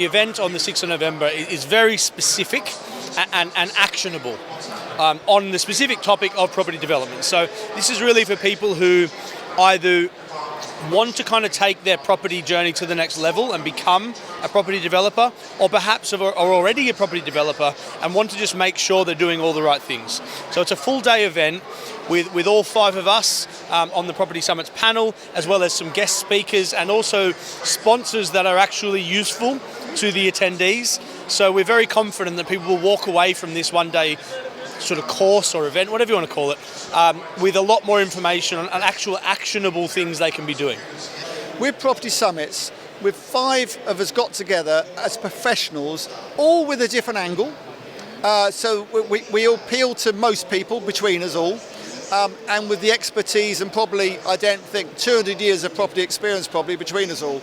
The event on the 6th of November is very specific and actionable on the specific topic of property development. So this is really for people who either want to kind of take their property journey to the next level and become a property developer, or perhaps are already a property developer and want to just make sure they're doing all the right things. So it's a full day event with all 5 of us on the Property Summits panel, as well as some guest speakers and also sponsors that are actually useful to the attendees. So we're very confident that people will walk away from this one day sort of course or event, whatever you want to call it, with a lot more information on actual actionable things they can be doing. With Property Summits, with 5 of us got together as professionals, all with a different angle. So we appeal to most people between us all, and with the expertise and probably, I don't think, 200 years of property experience probably between us all.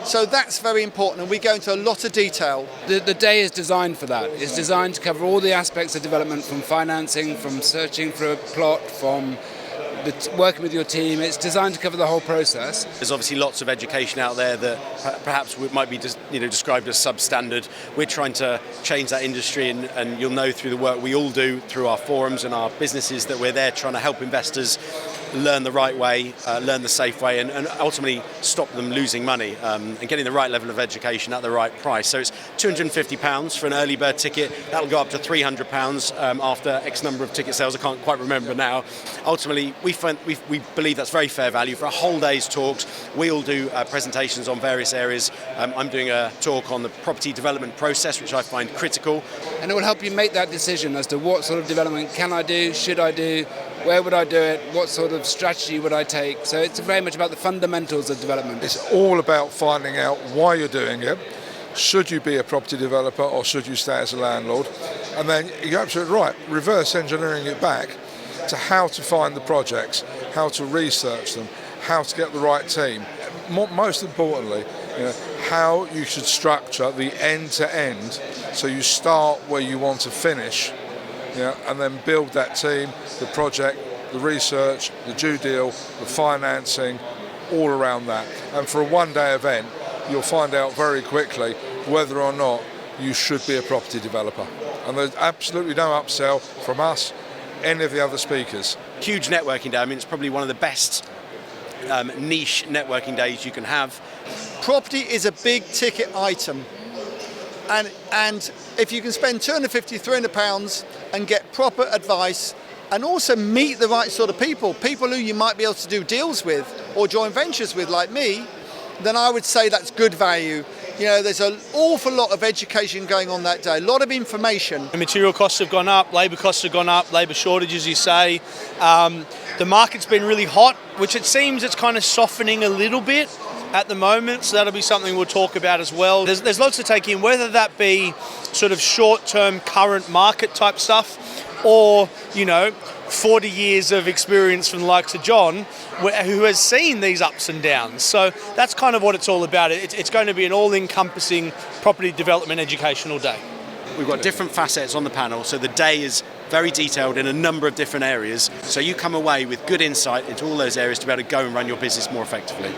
So that's very important, and we go into a lot of detail. The day is designed for that. It's designed to cover all the aspects of development, from financing, from searching for a plot, from working with your team. It's designed to cover the whole process. There's obviously lots of education out there that perhaps might be described as substandard. We're trying to change that industry, and you'll know through the work we all do through our forums and our businesses that we're there trying to help investors learn the right way, learn the safe way, and ultimately stop them losing money and getting the right level of education at the right price. So it's £250 for an early bird ticket. That'll go up to £300 after X number of ticket sales. I can't quite remember now. Ultimately, we believe that's very fair value for a whole day's talks. We all do presentations on various areas. I'm doing a talk on the property development process, which I find critical. And it will help you make that decision as to what sort of development can I do, should I do, where would I do it, what sort of strategy would I take. So it's very much about the fundamentals of development. It's all about finding out why you're doing it. Should you be a property developer or should you stay as a landlord? And then you're absolutely right, reverse engineering it back to how to find the projects, how to research them, how to get the right team. Most importantly, how you should structure the end-to-end, so you start where you want to finish, and then build that team, the project, the research, the due deal, the financing, all around that. And for a one-day event, you'll find out very quickly whether or not you should be a property developer. And there's absolutely no upsell from us, any of the other speakers. Huge networking day. I mean, it's probably one of the best niche networking days you can have. Property is a big ticket item, and if you can spend £250, £300 and get proper advice and also meet the right sort of people who you might be able to do deals with or joint ventures with, like me, then I would say that's good value. There's an awful lot of education going on that day, a lot of information. The material costs have gone up, labour costs have gone up, labour shortages, you say. The market's been really hot, which it seems it's kind of softening a little bit at the moment, so that'll be something we'll talk about as well. There's lots to take in, whether that be sort of short-term current market type stuff, or 40 years of experience from the likes of John, who has seen these ups and downs. So that's kind of what it's all about. It's going to be an all-encompassing property development educational day. We've got different facets on the panel, so the day is very detailed in a number of different areas, so you come away with good insight into all those areas to be able to go and run your business more effectively.